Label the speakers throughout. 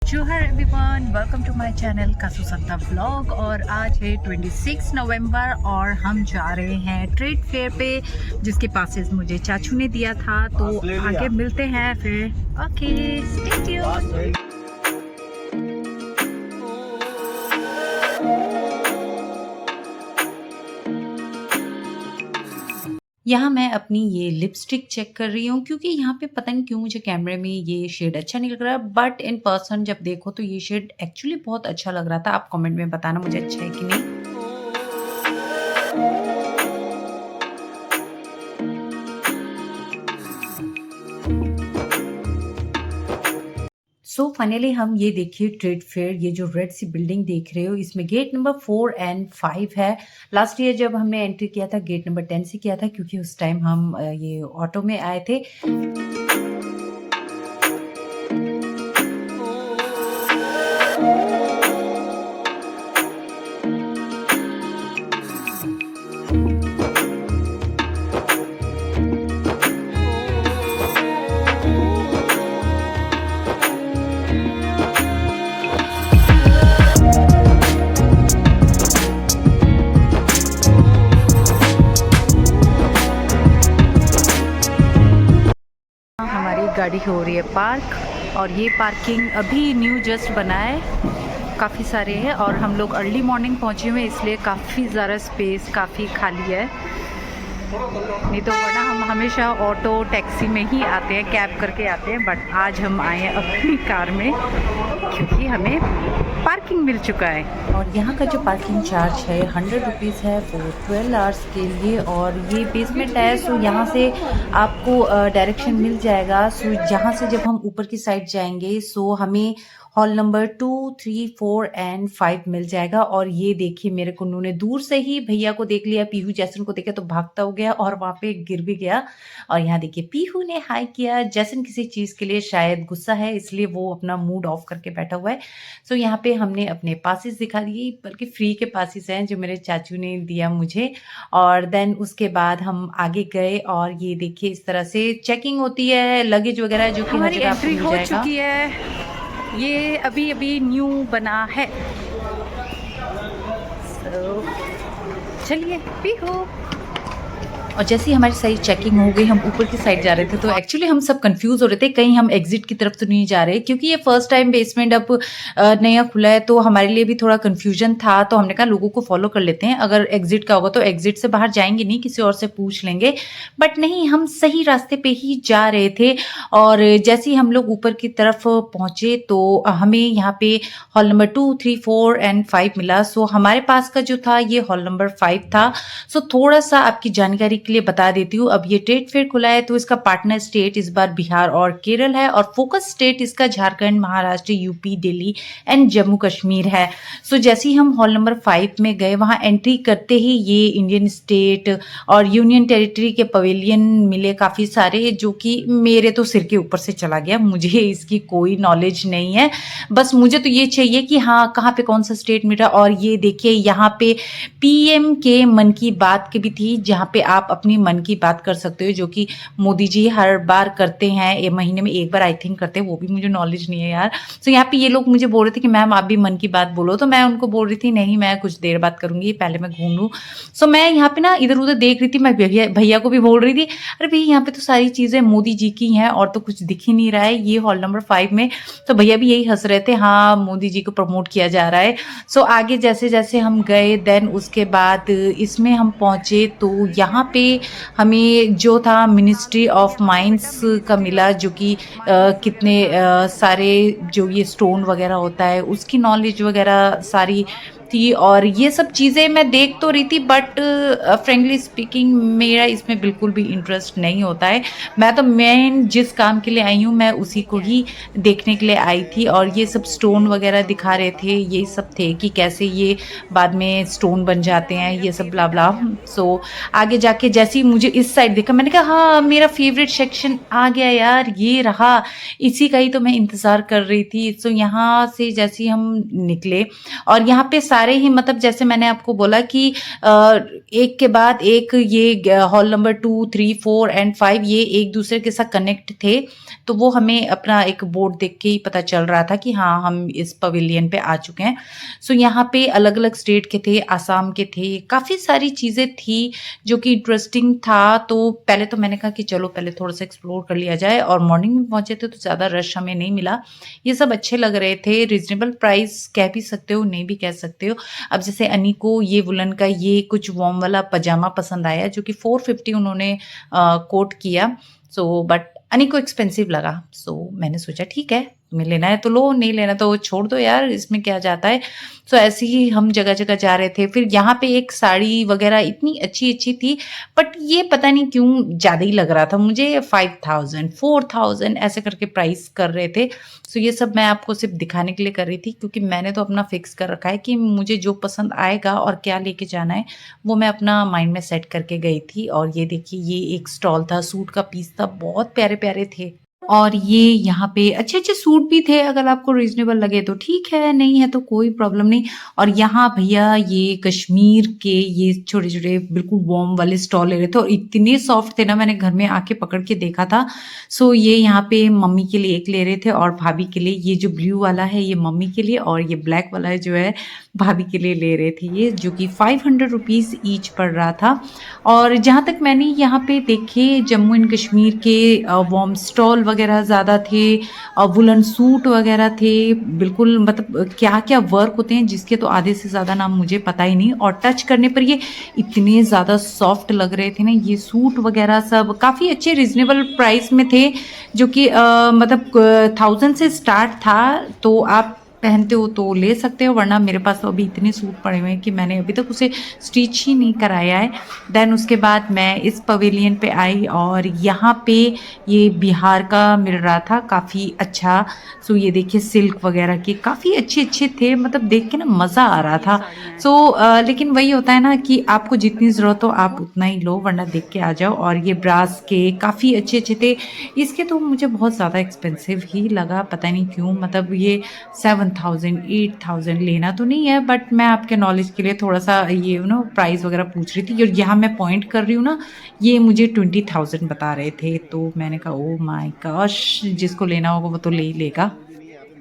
Speaker 1: Johar everyone, welcome to my channel Kasu Satta vlog. और आज है 26 नवंबर और हम जा रहे हैं ट्रेड फेयर पे, जिसके पासेस मुझे चाचू ने दिया था। तो आगे मिलते हैं फिर। Okay, stay tuned. यहाँ मैं अपनी ये लिपस्टिक चेक कर रही हूँ, क्योंकि यहाँ पे पता नहीं क्यों मुझे कैमरे में ये शेड अच्छा नहीं लग रहा, बट इन पर्सन जब देखो तो ये शेड एक्चुअली बहुत अच्छा लग रहा था। आप कमेंट में बताना मुझे अच्छा है कि नहीं। सो फाइनली हम ये देखिए ट्रेड फेयर, ये जो रेड सी बिल्डिंग देख रहे हो, इसमें गेट नंबर 4 और 5 है। लास्ट ईयर जब हमने एंट्री किया था गेट नंबर 10 से किया था, क्योंकि उस टाइम हम ये ऑटो में आए थे। हमारी गाड़ी हो रही है पार्क, और ये पार्किंग अभी न्यू जस्ट बना है, काफ़ी सारे हैं। और हम लोग अर्ली मॉर्निंग पहुँचे हुए, इसलिए काफ़ी ज़्यादा स्पेस काफ़ी खाली है। नहीं तो वरना हम हमेशा ऑटो टैक्सी में ही आते हैं, कैब करके आते हैं, बट आज हम आए हैं अपनी कार में, क्योंकि हमें पार्किंग मिल चुका है। और यहाँ का जो पार्किंग चार्ज है 100 रुपीज़ है फॉर 12 आवर्स के लिए। और ये बेसमेंट है, सो यहाँ से आपको डायरेक्शन मिल जाएगा। सो यहाँ से जब हम ऊपर की साइड जाएंगे, सो हमें हॉल नंबर 2, 3, 4 और 5 मिल जाएगा। और ये देखिए, मेरे कुन्नू ने दूर से ही भैया को देख लिया, पीहू जैसन को देखा तो भागता हो गया और वहाँ पे गिर भी गया। और यहाँ देखिए पीहू ने हाई किया, जैसन किसी चीज़ के लिए शायद गुस्सा है, इसलिए वो अपना मूड ऑफ करके बैठा हुआ है। सो यहाँ पे हमने अपने पासेस दिखा दिए, बल्कि फ्री के पासेस हैं जो मेरे चाचू ने दिया मुझे। और देन उसके बाद हम आगे गए, और ये देखिए इस तरह से चेकिंग होती है लगेज वगैरह, जो कि हमारी एंट्री हो चुकी है। ये अभी अभी न्यू बना है। चलिए पीहू। और जैसे ही हमारी सारी चेकिंग हो गई, हम ऊपर की साइड जा रहे थे, तो एक्चुअली हम सब कंफ्यूज हो रहे थे, कहीं हम एग्जिट की तरफ तो नहीं जा रहे, क्योंकि ये फर्स्ट टाइम बेसमेंट अब नया खुला है, तो हमारे लिए भी थोड़ा कंफ्यूजन था। तो हमने कहा लोगों को फॉलो कर लेते हैं, अगर एग्जिट का होगा तो एग्जिट से बाहर जाएंगे नहीं, किसी और से पूछ लेंगे। बट नहीं, हम सही रास्ते पे ही जा रहे थे। और जैसे ही हम लोग ऊपर की तरफ पहुंचे, तो हमें यहाँ पे हॉल नंबर 2, 3, 4 और 5 मिला। सो हमारे पास का जो था ये हॉल नंबर 5 था। सो थोड़ा सा आपकी जानकारी के लिए बता देती हूँ, अब ये ट्रेड फेयर खुला है, तो इसका पार्टनर स्टेट इस बार बिहार और केरल है, और फोकस स्टेट इसका झारखंड, महाराष्ट्र, यूपी, दिल्ली एंड जम्मू कश्मीर है। सो जैसे ही हम हॉल नंबर 5 में गए, वहां एंट्री करते ही ये इंडियन स्टेट और यूनियन टेरिटरी के पवेलियन मिले काफी सारे, जो कि मेरे तो सिर के ऊपर से चला गया। मुझे इसकी कोई नॉलेज नहीं है, बस मुझे तो ये चाहिए कि हाँ कहाँ पे कौन सा स्टेट मिल रहा। और ये देखिए यहाँ पे पीएम के मन की बात की भी थी, जहाँ पे आप अपनी मन की बात कर सकते हो, जो कि मोदी जी हर बार करते हैं, ये महीने में एक बार आई थिंक करते हैं, वो भी मुझे नॉलेज नहीं है यार। तो यहाँ पे ये लोग मुझे बोल रहे थे कि मैम आप भी मन की बात बोलो, तो मैं उनको बोल रही थी नहीं, मैं कुछ देर बात करूंगी, पहले मैं घूम लूँ। सो मैं यहाँ पे ना इधर उधर देख रही थी, मैं भैया को भी बोल रही थी, अरे भैया यहाँ पे तो सारी चीजें मोदी जी की हैं और तो कुछ दिख ही नहीं रहा है ये हॉल नंबर 5 में। तो भैया भी यही हंस रहे थे, हाँ मोदी जी को प्रमोट किया जा रहा है। सो आगे जैसे जैसे हम गए, देन उसके बाद इसमें हम पहुंचे, तो यहाँ पे हमें जो था मिनिस्ट्री ऑफ माइंस का मिला, जो कि कितने सारे जो ये स्टोन वगैरह होता है उसकी नॉलेज वगैरह सारी थी। और ये सब चीज़ें मैं देख तो रही थी, बट फ्रेंकली स्पीकिंग मेरा इसमें बिल्कुल भी इंटरेस्ट नहीं होता है। मैं तो मेन जिस काम के लिए आई हूँ मैं उसी को ही देखने के लिए आई थी। और ये सब स्टोन वगैरह दिखा रहे थे, ये सब थे कि कैसे ये बाद में स्टोन बन जाते हैं, ये सब ब्ला ब्ला। सो आगे जाके जैसे ही मुझे इस साइड देखा, मैंने कहा हाँ मेरा फेवरेट सेक्शन आ गया यार, ये रहा, इसी का ही तो मैं इंतज़ार कर रही थी। सो यहाँ से जैसे ही हम निकले, और यहाँ पे सारे ही मतलब जैसे मैंने आपको बोला कि एक के बाद एक ये हॉल नंबर 2, 3, 4 और 5 ये एक दूसरे के साथ कनेक्ट थे। तो वो हमें अपना एक बोर्ड देख के ही पता चल रहा था कि हाँ, हम इस पवेलियन पे आ चुके हैं। सो यहाँ पे अलग-अलग स्टेट के थे, आसाम के थे, काफ़ी सारी चीज़ें थी जो कि इंटरेस्टिंग था। तो पहले तो मैंने कहा कि चलो पहले थोड़ा-सा एक्सप्लोर कर लिया जाए, और मॉर्निंग में पहुँचे थे तो ज़्यादा रश हमें नहीं मिला। ये सब अच्छे लग रहे थे, रीज़नेबल प्राइस कह भी सकते हो, नहीं भी कह सकते हो। अब जैसे अनी को ये वुलन का ये कुछ वार्म वाला पजामा पसंद आया जो कि 450 उन्होंने कोट किया। सो बट अनी को एक्सपेंसिव लगा। सो मैंने सोचा ठीक है, तुम्हें लेना है तो लो, नहीं लेना तो छोड़ दो यार, इसमें क्या जाता है। सो ऐसे ही हम जगह-जगह जा रहे थे। फिर यहाँ पे एक साड़ी वगैरह इतनी अच्छी-अच्छी थी, बट ये पता नहीं क्यों ज़्यादा ही लग रहा था मुझे। 5000 4000 ऐसे करके प्राइस कर रहे थे। सो ये सब मैं आपको सिर्फ दिखाने के लिए कर रही थी, क्योंकि मैंने तो अपना फिक्स कर रखा है कि मुझे जो पसंद आएगा और क्या लेके जाना है वो मैं अपना माइंड में सेट करके गई थी। और ये देखिए, ये एक स्टॉल था, सूट का पीस था, बहुत प्यारे-प्यारे थे। और ये यहाँ पे अच्छे-अच्छे सूट भी थे, अगर आपको रीज़नेबल लगे तो ठीक है, नहीं है तो कोई प्रॉब्लम नहीं। और यहाँ भैया ये कश्मीर के ये छोटे-छोटे बिल्कुल वार्म वाले स्टॉल ले रहे थे, और इतने सॉफ्ट थे ना, मैंने घर में आके पकड़ के देखा था। सो ये यहाँ पे मम्मी के लिए एक ले रहे थे और भाभी के लिए। ये जो ब्लू वाला है ये मम्मी के लिए, और ये ब्लैक वाला है जो है भाभी के लिए ले रहे थे ये, जो कि 500 रुपीज़ ईच पड़ रहा था। और जहाँ तक मैंने यहाँ पे देखे जम्मू एंड कश्मीर के वार्म स्टॉल वगैरह ज़्यादा थे, वुलन सूट वगैरह थे, बिल्कुल मतलब क्या-क्या वर्क होते हैं जिसके तो आधे से ज़्यादा नाम मुझे पता ही नहीं। और टच करने पर ये इतने ज़्यादा सॉफ्ट लग रहे थे ना, ये सूट वगैरह सब काफ़ी अच्छे रीज़नेबल प्राइस में थे, जो कि मतलब 1000 से स्टार्ट था। तो आप पहनते हो तो ले सकते हो, वरना मेरे पास तो अभी इतने सूट पड़े हुए हैं कि मैंने अभी तक उसे स्टिच ही नहीं कराया है। देन उसके बाद मैं इस पवेलियन पे आई, और यहाँ पे ये बिहार का मिल रहा था काफ़ी अच्छा। सो ये देखिए, सिल्क वगैरह के काफ़ी अच्छे-अच्छे थे, मतलब देख के ना मज़ा आ रहा था। सो लेकिन वही होता है ना कि आपको जितनी ज़रूरत हो आप उतना ही लो, वरना देख के आ जाओ। और ये ब्रास के काफ़ी अच्छे-अच्छे थे। इसके तो मुझे बहुत ज़्यादा एक्सपेंसिव ही लगा, पता नहीं क्यों। मतलब ये 7000 8000 लेना तो नहीं है, बट मैं आपके नॉलेज के लिए थोड़ा-सा ये प्राइस वगैरह पूछ रही थी। और यहाँ मैं पॉइंट कर रही हूँ ना, ये मुझे 20,000 बता रहे थे। तो मैंने कहा ओह माय गॉश! जिसको लेना होगा वो तो ले ही लेगा।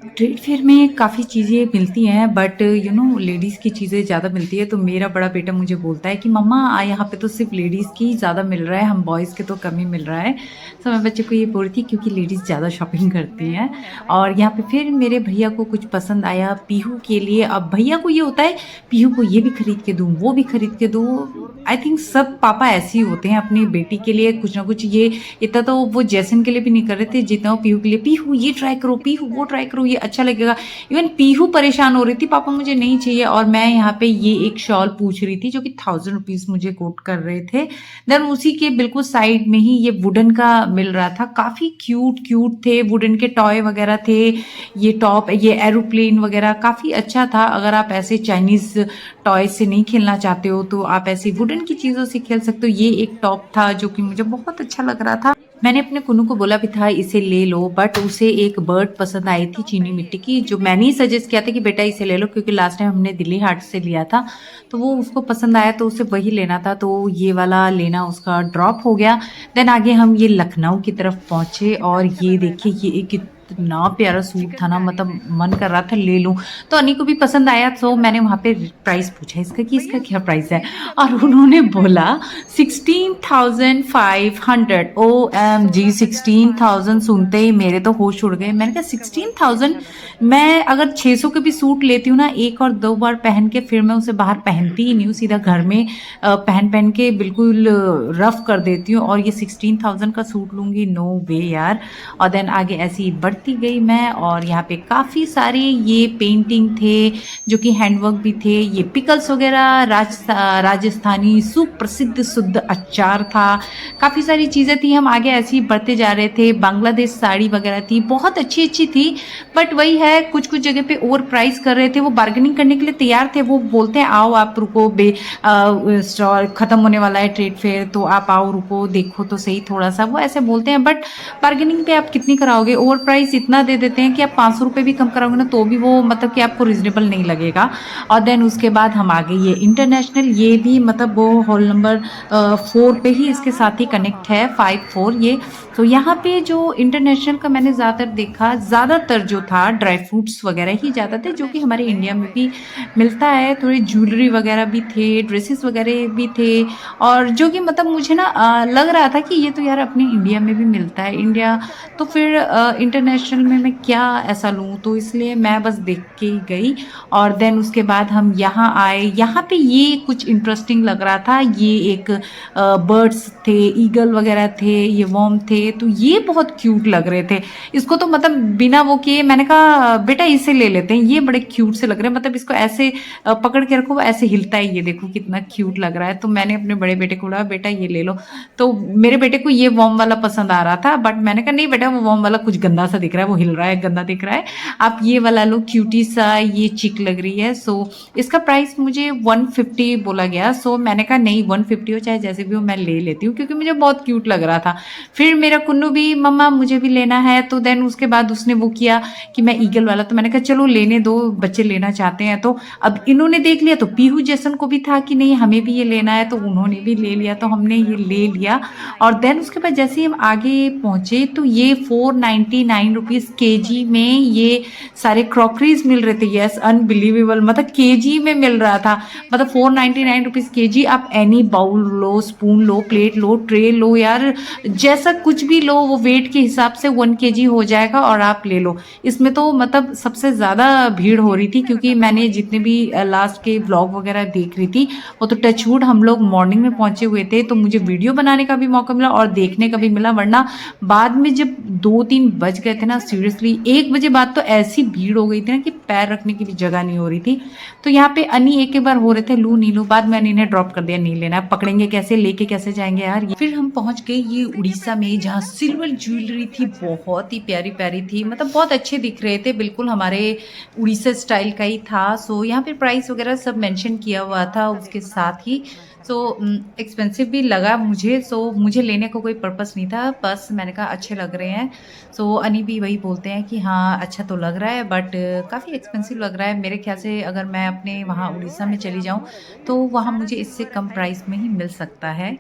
Speaker 1: ट्रेड फेयर में काफ़ी चीज़ें मिलती हैं, बट लेडीज़ की चीज़ें ज़्यादा मिलती है। तो मेरा बड़ा बेटा मुझे बोलता है कि मम्मा यहाँ पे तो सिर्फ लेडीज़ की ही ज़्यादा मिल रहा है, हम बॉयज़ के तो कम ही मिल रहा है। तो मैं बच्चे को ये बोल रही थी, क्योंकि लेडीज़ ज़्यादा शॉपिंग करती हैं। और यहाँ पे फिर मेरे भैया को कुछ पसंद आया पीहू के लिए। अब भैया को ये होता है, पीहू को ये भी खरीद के दूँ, वो भी खरीद के दूँ। आई थिंक सब पापा ऐसे ही होते हैं, अपनी बेटी के लिए कुछ ना कुछ। ये इतना तो वो जैसन के लिए भी नहीं कर रहे थे जितना वो पीहू के लिए, पीहू ये ट्राई करो, पीहू वो ट्राई करो, ये अच्छा लगेगा। इवन पीहू परेशान हो रही थी, पापा मुझे नहीं चाहिए। और मैं यहाँ पे ये एक शॉल पूछ रही थी जो कि 1000 रुपीज़ मुझे कोट कर रहे थे। देन उसी के बिल्कुल साइड में ही ये वुडन का मिल रहा था, काफ़ी क्यूट थे, वुडन के टॉय वगैरह थे। ये टॉप, ये एरोप्लेन वगैरह काफ़ी अच्छा था। अगर आप ऐसे चाइनीज़ टॉय से नहीं खेलना चाहते हो तो आप ऐसी वुडन की चीज़ों से खेल सकते हो। ये एक टॉप था जो कि मुझे बहुत अच्छा लग रहा था। मैंने अपने कुन्नू को बोला भी था इसे ले लो, बट उसे एक बर्ड पसंद आई थी चीनी मिट्टी की, जो मैंने ही सजेस्ट किया था कि बेटा इसे ले लो, क्योंकि लास्ट टाइम हमने दिल्ली हाट से लिया था। तो वो उसको पसंद आया, तो उसे वही लेना था, तो ये वाला लेना उसका ड्रॉप हो गया। देन आगे हम ये लखनऊ की तरफ पहुँचे, और ये देखिए, ये एक इतना प्यारा सूट था ना, मतलब मन कर रहा था ले लूं। तो अनी को भी पसंद आया, तो मैंने वहाँ पे प्राइस पूछा इसका कि इसका क्या प्राइस है, और उन्होंने बोला 16,500। OMG, 16,000 सुनते ही मेरे तो होश उड़ गए। मैंने कहा 16,000, मैं अगर 600 के भी सूट लेती हूँ ना, एक और दो बार पहन के फिर मैं उसे बाहर पहनती ही नहीं हूँ, सीधा घर में पहन के बिल्कुल रफ कर देती हूँ। और ये 16,000 का सूट लूँगी, नो वे यार। और देन आगे ऐसी बढ़ती गई मैं, और यहाँ पे काफ़ी सारे ये पेंटिंग थे जो कि हैंडवर्क भी थे। ये पिकल्स वगैरह, राजस्थानी सुप्रसिद्ध शुद्ध अचार था, काफ़ी सारी चीज़ें थी। हम आगे ऐसे ही बढ़ते जा रहे थे। बांग्लादेश साड़ी वगैरह थी, बहुत अच्छी थी, बट वही है, कुछ जगह पे ओवर प्राइस कर रहे थे। वो बार्गेनिंग करने के लिए तैयार थे, वो बोलते हैं आओ आप रुको, स्टॉल ख़त्म होने वाला है ट्रेड फेयर, तो आप आओ रुको देखो तो सही थोड़ा सा, वो ऐसे बोलते हैं। बट बार्गेनिंग पे आप कितनी कराओगे, ओवर प्राइस प्राइस इतना दे देते हैं कि आप 500 रुपये भी कम कराओगे ना तो भी वो मतलब कि आपको रीज़नेबल नहीं लगेगा। और देन उसके बाद हम आ गए ये इंटरनेशनल, ये भी मतलब वो हॉल नंबर 4 पे ही इसके साथ ही कनेक्ट है, 5-4 ये। तो यहाँ पे जो इंटरनेशनल का मैंने ज़्यादातर देखा, ज़्यादातर जो था ड्राई फ्रूट्स वगैरह ही ज़्यादा थे, जो कि हमारे इंडिया में भी मिलता है। थोड़ी ज्वेलरी वगैरह भी थे, ड्रेसेस वगैरह भी थे, और जो कि मतलब मुझे ना लग रहा था कि ये तो यार अपने इंडिया में भी मिलता है, इंडिया तो फिर इंटरनेशनल में मैं क्या ऐसा लूँ, तो इसलिए मैं बस देख के ही गई। और देन उसके बाद हम यहाँ आए, यहाँ पे ये कुछ इंटरेस्टिंग लग रहा था, ये एक बर्ड्स थे, ईगल वगैरह थे, ये वॉर्म थे, तो ये बहुत क्यूट लग रहे थे। इसको तो मतलब बिना वो किए मैंने कहा बेटा इसे ले लेते हैं, ये बड़े क्यूट से लग रहे हैं, मतलब इसको ऐसे पकड़ के रखो, वो ऐसे हिलता है, ये देखो कितना क्यूट लग रहा है। तो मैंने अपने बड़े बेटे को बोला बेटा ये ले लो, तो मेरे बेटे को ये वॉर्म वाला पसंद आ रहा था, बट मैंने कहा नहीं बेटा वो वॉर्म वाला कुछ गंदा सा दिख रहा है, वो हिल रहा है, गंदा दिख रहा है, आप ये वाला लो, क्यूटी सा ये चिक लग रही है। सो इसका प्राइस मुझे 150 बोला गया। सो मैंने कहा नहीं 150 हो चाहे जैसे भी हो मैं ले लेती हूँ, क्योंकि मुझे बहुत क्यूट लग रहा था। फिर मेरा कुन्नू भी मम्मा मुझे भी लेना है, तो देन उसके बाद उसने वो किया कि मैं ईगल वाला, तो मैंने कहा चलो लेने दो, बच्चे लेना चाहते हैं। तो अब इन्होंने देख लिया, तो पीहू जैसन को भी था कि नहीं हमें भी ये लेना है, तो उन्होंने भी ले लिया, तो हमने ये ले लिया। और देन उसके बाद जैसे ही हम आगे पहुंचे तो ये 499 रुपीज़ केजी में ये सारे क्रॉकरीज मिल रहे थे। यस अनबिलीवेबल, मतलब केजी में मिल रहा था, मतलब 499 रुपीज़ केजी। आप एनी बाउल लो, स्पून लो, प्लेट लो, ट्रे लो, यार जैसा कुछ भी लो वो वेट के हिसाब से 1 केजी हो जाएगा और आप ले लो। इसमें तो मतलब सबसे ज़्यादा भीड़ हो रही थी, क्योंकि मैंने जितने भी लास्ट के व्लॉग वगैरह देख रही थी, वो तो टचवुड हम लोग मॉर्निंग में पहुंचे हुए थे, तो मुझे वीडियो बनाने का भी मौका मिला और देखने का भी मिला। वरना बाद में जब 2-3 बज गए थे ना, सीरियसली 1 बजे बाद तो ऐसी भीड़ हो गई थी ना कि पैर रखने की भी जगह नहीं हो रही थी। तो यहाँ पे अनी एक बार हो रहे थे लू नी लू, बाद में अनी ने ड्रॉप कर दिया, नहीं लेना, पकड़ेंगे कैसे, लेके कैसे जाएंगे यार। फिर हम पहुंच गए ये उड़ीसा में, जहाँ सिल्वर ज्वेलरी थी, बहुत ही प्यारी प्यारी थी, मतलब बहुत अच्छे दिख रहे थे, बिल्कुल हमारे उड़ीसा स्टाइल का ही था। सो यहाँ पे प्राइस वगैरह सब मेंशन किया हुआ था उसके साथ ही। सो एक्सपेंसिव भी लगा मुझे, सो मुझे लेने का कोई पर्पस नहीं था, बस मैंने कहा अच्छे लग रहे हैं। सो अनी भी वही बोलते हैं कि हाँ अच्छा तो लग रहा है, बट काफ़ी एक्सपेंसिव लग रहा है मेरे ख्याल से। अगर मैं अपने वहाँ उड़ीसा में चली जाऊँ तो वहाँ मुझे इससे कम प्राइस में ही मिल सकता है।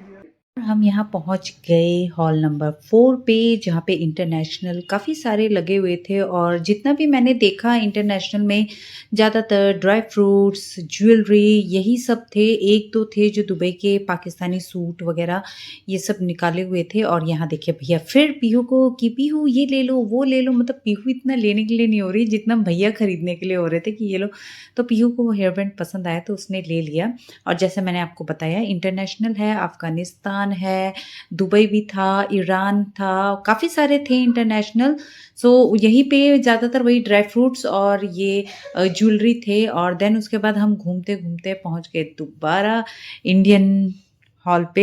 Speaker 1: हम यहाँ पहुँच गए हॉल नंबर 4 पे, जहाँ पे इंटरनेशनल काफ़ी सारे लगे हुए थे, और जितना भी मैंने देखा इंटरनेशनल में ज़्यादातर ड्राई फ्रूट्स, ज्वेलरी यही सब थे। 1-2 थे जो दुबई के पाकिस्तानी सूट वगैरह ये सब निकाले हुए थे। और यहाँ देखिए भैया फिर पीहू को कि पीहू ये ले लो वो ले लो, मतलब पीहू इतना लेने के लिए नहीं हो रही जितना भैया खरीदने के लिए हो रहे थे कि ये लो। तो पीहू को हेयर बैंड पसंद आया तो उसने ले लिया। और जैसे मैंने आपको बताया इंटरनेशनल है, अफ़गानिस्तान है, दुबई भी था, ईरान था, काफ़ी सारे थे इंटरनेशनल। सो यहीं पे ज़्यादातर वही ड्राई फ्रूट्स और ये ज्वेलरी थे। और देन उसके बाद हम घूमते घूमते पहुंच गए दोबारा इंडियन हॉल पे।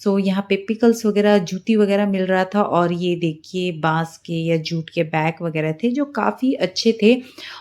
Speaker 1: सो यहाँ पे पिकल्स वगैरह, जूती वगैरह मिल रहा था, और ये देखिए बांस के या जूट के बैग वगैरह थे जो काफ़ी अच्छे थे,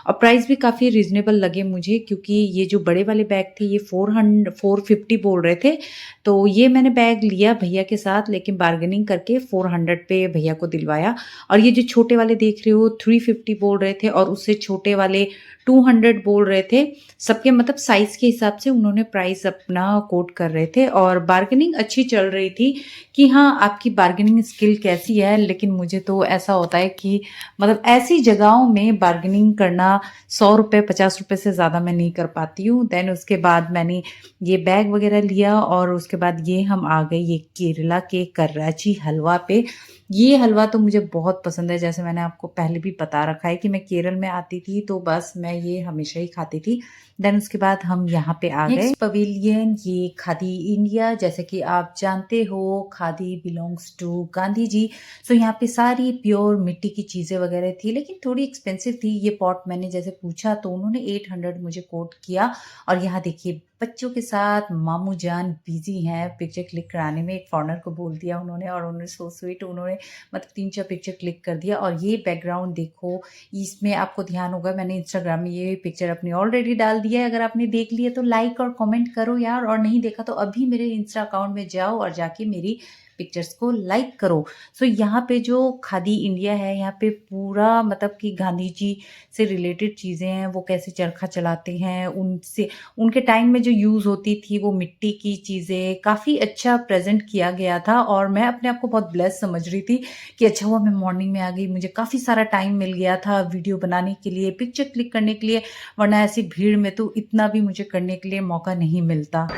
Speaker 1: और प्राइस भी काफ़ी रीज़नेबल लगे मुझे, क्योंकि ये जो बड़े वाले बैग थे ये 450 बोल रहे थे। तो ये मैंने बैग लिया भैया के साथ, लेकिन बार्गेनिंग करके 400 पे भैया को दिलवाया। और ये जो छोटे वाले देख रहे हो 350 बोल रहे थे, और उससे छोटे वाले 200 बोल रहे थे। सबके मतलब साइज़ के हिसाब से उन्होंने प्राइस अपना कोट कर रहे थे, और बार्गेनिंग अच्छी चल रही थी कि हाँ आपकी बार्गेनिंग स्किल कैसी है। लेकिन मुझे तो ऐसा होता है कि मतलब ऐसी जगहों में बार्गेनिंग करना 100 रुपये 50 रुपये से ज़्यादा मैं नहीं कर पाती हूँ। देन उसके बाद मैंने ये बैग वगैरह लिया, और उसके बाद ये हम आ गए ये केरला के कराची हलवा पे। ये हलवा तो मुझे बहुत पसंद है, जैसे मैंने आपको पहले भी बता रखा है कि मैं केरल में आती थी तो बस मैं ये हमेशा ही खाती थी। देन उसके बाद हम यहाँ पे आ गए नेक्स्ट पवेलियन, ये खादी इंडिया। जैसे कि आप जानते हो खादी बिलोंग्स टू गांधी जी। सो यहाँ पे सारी प्योर मिट्टी की चीज़ें वगैरह थी, लेकिन थोड़ी एक्सपेंसिव थी। ये पॉट मैंने जैसे पूछा तो उन्होंने 800 मुझे कोट किया। और यहाँ देखिए बच्चों के साथ मामू जान बिजी हैं पिक्चर क्लिक कराने में। एक फॉरनर को बोल दिया उन्होंने, और उन्होंने सो स्वीट, उन्होंने मतलब 3-4 पिक्चर क्लिक कर दिया। और ये बैकग्राउंड देखो, इसमें आपको ध्यान होगा मैंने इंस्टाग्राम में ये पिक्चर अपनी ऑलरेडी डाल दिया है। अगर आपने देख लिया तो लाइक और कमेंट करो यार, और नहीं देखा तो अभी मेरे इंस्टा अकाउंट में जाओ और जाके मेरी पिक्चर्स को लाइक करो। सो यहाँ पे जो खादी इंडिया है, यहाँ पे पूरा मतलब कि गांधी जी से रिलेटेड चीज़ें हैं, वो कैसे चरखा चलाते हैं, उनसे उनके टाइम में जो यूज़ होती थी वो मिट्टी की चीज़ें, काफ़ी अच्छा प्रेज़ेंट किया गया था और मैं अपने आप को बहुत ब्लेस्ड समझ रही थी कि अच्छा हुआ मैं मॉर्निंग में आ गई, मुझे काफ़ी सारा टाइम मिल गया था वीडियो बनाने के लिए, पिक्चर क्लिक करने के लिए, वरना ऐसी भीड़ में तो इतना भी मुझे करने के लिए मौका नहीं मिलता।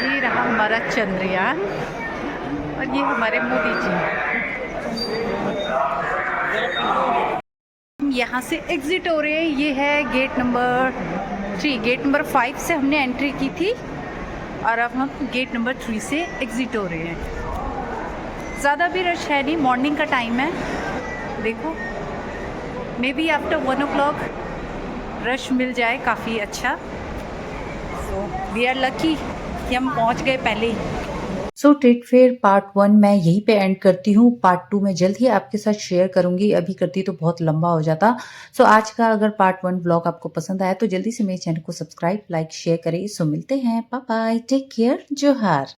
Speaker 1: ये रहा हमारा चंद्रयान और ये हमारे मोदी जी। हम यहाँ से एग्ज़िट हो रहे हैं, ये है गेट नंबर 3, गेट नंबर 5 से हमने एंट्री की थी और अब हम गेट नंबर 3 से एग्ज़िट हो रहे हैं। ज़्यादा भी रश है नहीं, मॉर्निंग का टाइम है, देखो maybe after 1 o'clock rush मिल जाए काफ़ी अच्छा। सो वी आर लकी कि हम पहुँच गए पहले ही। सो ट्रेड फेयर पार्ट 1 मैं यहीं पे एंड करती हूँ। पार्ट 2 मैं जल्द ही आपके साथ शेयर करूँगी, अभी करती तो बहुत लंबा हो जाता। सो आज का अगर पार्ट 1 व्लॉग आपको पसंद आया तो जल्दी से मेरे चैनल को सब्सक्राइब, लाइक, शेयर करें। सो मिलते हैं, बाय बाय, टेक केयर, जोहार।